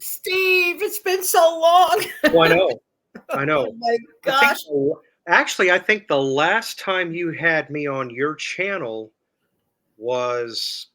Steve, it's been so long. Well, I know. I Oh know. my I think gosh. actually, I think the last time you had me on your channel was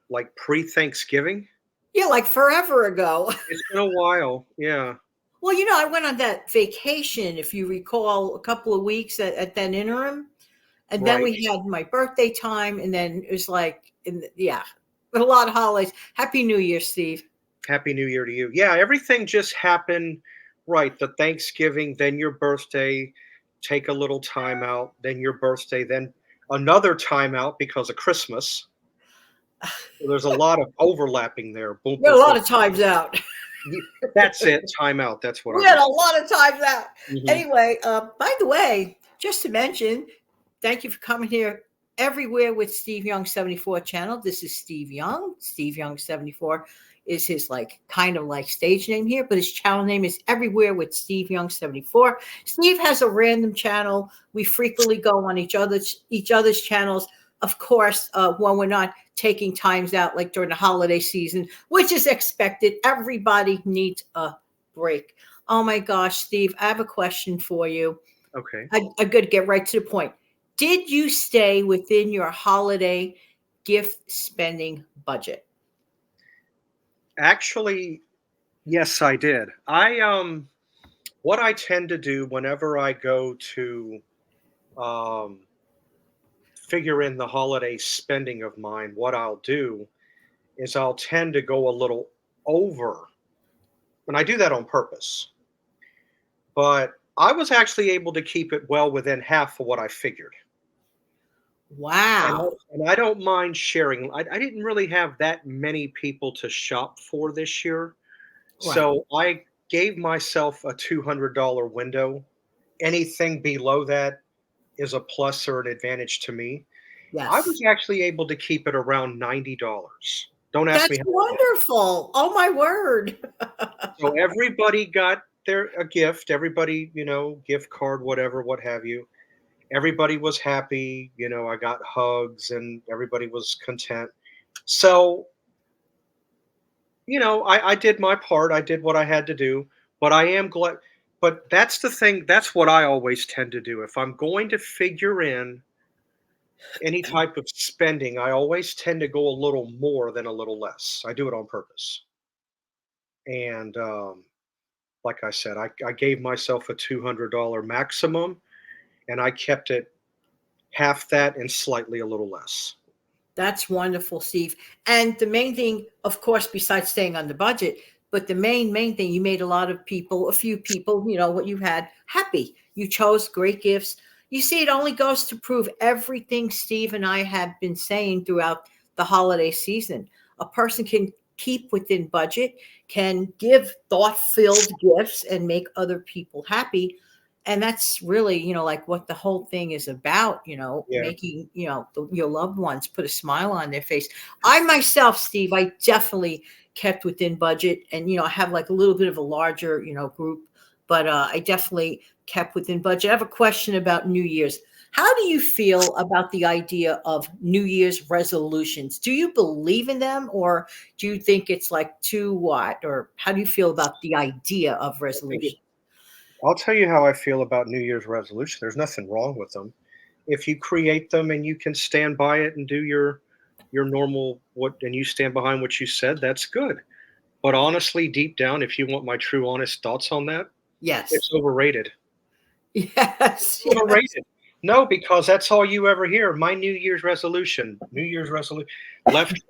like pre-Thanksgiving. Yeah, like forever ago. It's been a while. Yeah. Well, I went on that vacation, if you recall, a couple of weeks at that interim. And then Right. we had my birthday time. And then it was like, yeah, a lot of holidays. Happy New Year, Steve. Happy New Year to you. Yeah, everything just happened right. The Thanksgiving, then your birthday, take a little time out, then your birthday, then another time out because of Christmas. So there's a lot of overlapping there. Boom, We had a boom, lot boom. of times out. That's it. Time out. That's what I We had was. a lot of times out. Mhm. Anyway, by the way, just to mention, thank you for coming here everywhere with Steve Young 74 channel. This is Steve Young. Steve Young 74 is his like kind of like stage name here, but his channel name is Everywhere with Steve Young 74. Steve has a random channel. We frequently go on each other's channels. Of course, when we're not taking times out like during the holiday season, which is expected. Everybody needs a break. Oh my gosh, Steve, I have a question for you. Okay. I got to get right to the point. Did you stay within your holiday gift spending budget? Actually, yes, I did. What I tend to do whenever I go to um figure in the holiday spending of mine, what I'll do is I'll tend to go a little over. And I do that on purpose. But I was actually able to keep it well within half of what I figured. And Wow. I don't mind sharing. I didn't really have that many people to shop for this year. Right. So I gave myself a $200 window. Anything below that is a plus or an advantage to me. I Yes. was actually able to keep it around $90. Don't ask me That's how I did. wonderful. Oh my word. So everybody got their a gift. Everybody, gift card, whatever, what have you. Everybody was happy. I got hugs and everybody was content. So, I did my part. I did what I had to do. But I am glad. But that's the thing. That's what I always tend to do. If I'm going to figure in any type of spending, I always tend to go a little more than a little less. I do it on purpose. And like I said, I gave myself a $200 maximum and I kept it half that and slightly a little less. That's wonderful, Steve. And the main thing, of course, besides staying on the budget, but the main thing, you made a few people, what you had happy. You chose great gifts. You see, it only goes to prove everything Steve and I have been saying throughout the holiday season. A person can keep within budget, can give thought filled gifts and make other people happy. And that's really like what the whole thing is about, Yeah. making your loved ones put a smile on their face. I myself, Steve, I definitely kept within budget, and I have like a little bit of a larger group, but I definitely kept within budget. I have a question about New Year's. How do you feel about the idea of New Year's resolutions? Do you believe in them, or do you think it's like too what, or how do you feel about the idea of I think resolution? I'll tell you how I feel about New Year's resolution. There's nothing wrong with them. If you create them and you can stand by it and do your normal what and you stand behind what you said, that's good. But honestly, deep down, if you want my true honest thoughts on that, Yes. it's overrated. Yes, yes. Overrated. No, because that's all you ever hear. My New Year's resolution, New Year's resolution, Excuse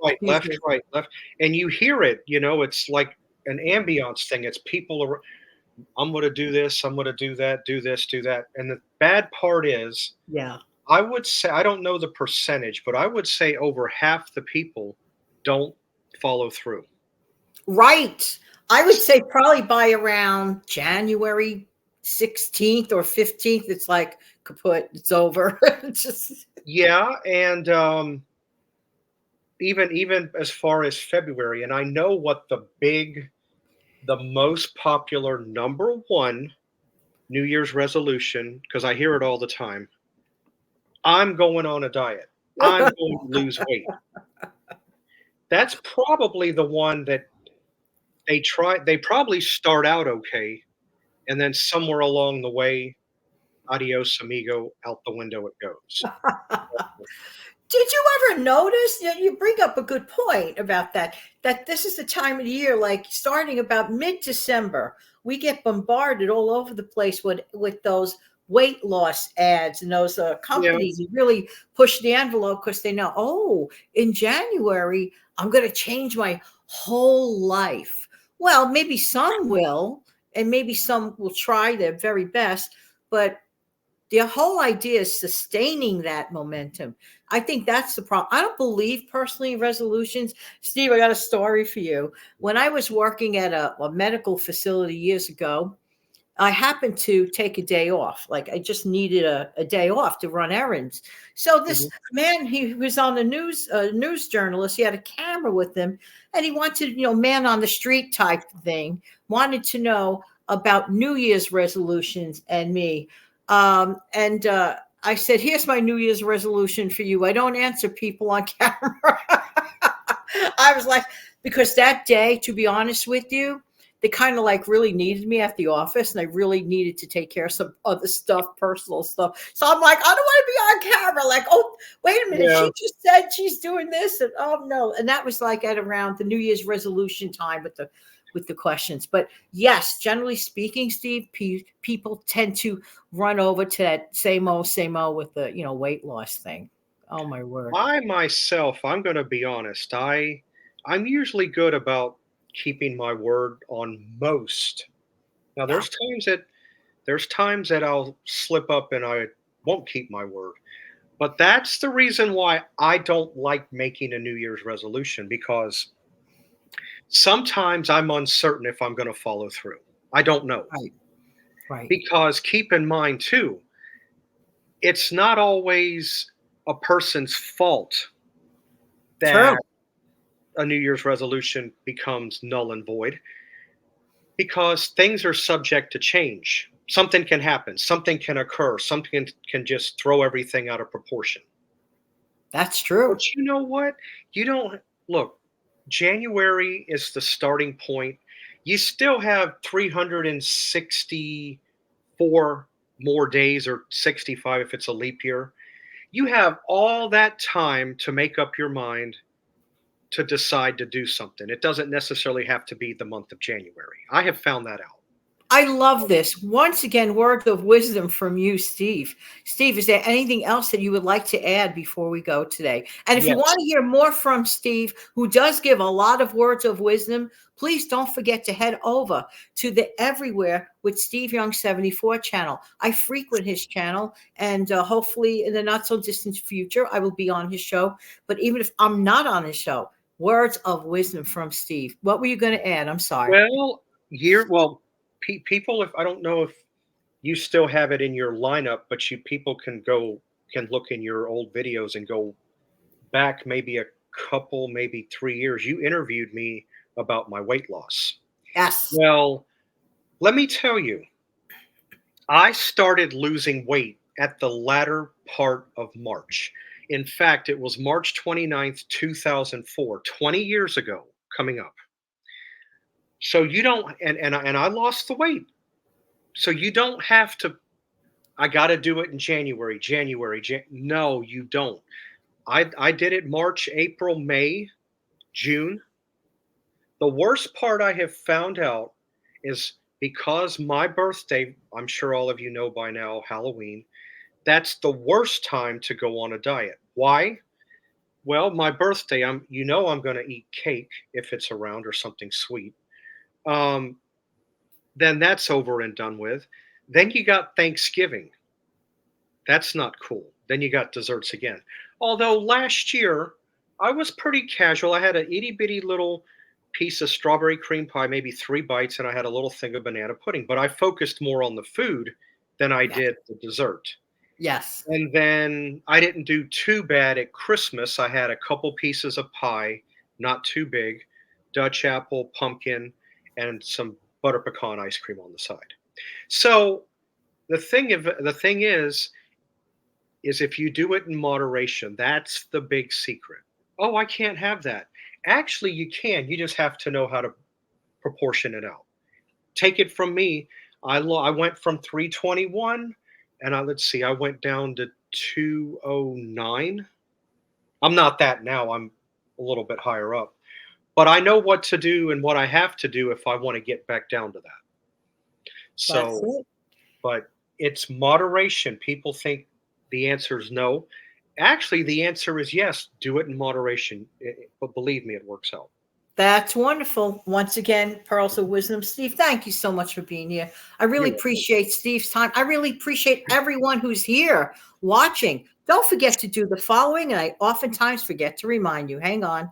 me. left. And you hear it, it's like an ambiance thing. It's people are, I'm going to do this, I'm going to do that, do this, do that. And the bad part is, Yeah. I would say, I don't know the percentage, but I would say over half the people don't follow through. Right. I would say probably by around January 16th or 15th, it's like kaput, it's over. It's just Yeah. And even as far as February, and I know what the most popular number one New Year's resolution, because I hear it all the time. I'm going on a diet. I'm going to lose weight. That's probably the one They probably start out okay, and then somewhere along the way, adios amigo, out the window it goes. Did you ever notice? You bring up a good point about that. That this is the time of the year, like starting about mid-December, we get bombarded all over the place with those weight loss ads and those Yeah. companies who really push the envelope because they know, oh, in January I'm going to change my whole life. Well, maybe some will, and maybe some will try their very best, but the whole idea is sustaining that momentum. I think that's the problem. I don't believe personally in resolutions. Steve, I got a story for you. When I was working at a medical facility years ago, I happened to take a day off. Like I just needed a day off to run errands. So this Mhm. man, he was on the news journalist. He had a camera with him, and he wanted, man on the street type thing. Wanted to know about New Year's resolutions and me. And I said, "Here's my New Year's resolution for you. I don't answer people on camera." I was like, because that day, to be honest with you, they kind of like really needed me at the office and I really needed to take care of some other stuff, personal stuff. So I'm like, I don't want to be on camera. Like, oh, wait a minute. Yeah. She just said she's doing this. And oh no. And that was like at around the New Year's resolution time with the questions. But yes, generally speaking, Steve, people tend to run over to that same old with the, weight loss thing. Oh my word. I myself, I'm gonna be honest, I'm usually good about keeping my word on most. Now Yeah. there's times that I'll slip up and I won't keep my word. But that's the reason why I don't like making a New Year's resolution because sometimes I'm uncertain if I'm going to follow through. I don't know. Right. Right. Because keep in mind, too, it's not always a person's fault True. that a New Year's resolution becomes null and void because things are subject to change. Something can happen, something can occur, something can just throw everything out of proportion. That's But true. you know what? You don't look, January is the starting point. You still have 364 more days or 65 if it's a leap year. You have all that time to make up your mind to decide to do something. It doesn't necessarily have to be the month of January. I have found that out. I love this. Once again, words of wisdom from you, Steve. Steve, is there anything else that you would like to add before we go today? And if you want Yes. to hear more from Steve, who does give a lot of words of wisdom, please don't forget to head over to the Everywhere with Steve Young 74 channel. I frequent his channel, and hopefully in the not so distant future, I will be on his show. But even if I'm not on his show, words of wisdom from Steve. What were you going to add? I'm sorry. Well, people, if I don't know if you still have it in your lineup, but people can look in your old videos and go back maybe a couple, maybe 3 years. You interviewed me about my weight loss. Yes. Well, let me tell you, I started losing weight at the latter part of March. In fact, it was March 29th, 2004, 20 years ago coming up. So you don't and I lost the weight. So you don't have to I got to do it in no, you don't. I did it March, April, May, June. The worst part I have found out is because my birthday, I'm sure all of you know by now, Halloween, that's the worst time to go on a diet. Why? Well, my birthday, I'm going to eat cake if it's around or something sweet. Um, then that's over and done with. Then you got Thanksgiving. That's not cool. Then you got desserts again. Although last year I was pretty casual. I had an itty bitty little piece of strawberry cream pie, maybe 3 bites, and I had a little thing of banana pudding. But I focused more on the food than I Yes. did the dessert. Yes. And then I didn't do too bad at Christmas. I had a couple pieces of pie, not too big, Dutch apple, pumpkin, and some butter pecan ice cream on the side. So the thing is if you do it in moderation, that's the big secret. Oh, I can't have that. Actually, you can. You just have to know how to proportion it out. Take it from me. I went from 321, and let's see, I went down to 209. I'm not that now. I'm a little bit higher up, but I know what to do and what I have to do if I want to get back down to that. That's So, it. but it's moderation. People think the answer is no. Actually, the answer is yes. Do it in moderation. But believe me, it works out. That's wonderful. Once again, pearls of wisdom. Steve, thank you so much for being here. I really You're appreciate Steve's time. I really appreciate everyone who's here watching. Don't forget to do the following, and I oftentimes forget to remind you. Hang on.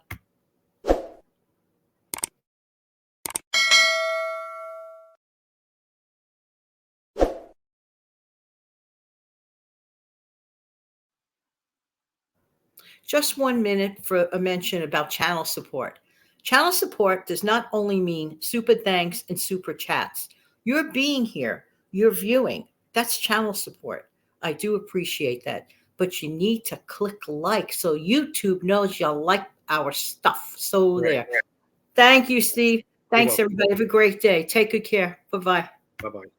Just 1 minute for a mention about channel support. Channel support does not only mean super thanks and super chats. You're being here, you're viewing. That's channel support. I do appreciate that. But you need to click like so YouTube knows you like our stuff. So right. there. Thank you, Steve. You're Thanks, welcome. everybody. Have a great day. Take good care. Bye bye. Bye bye.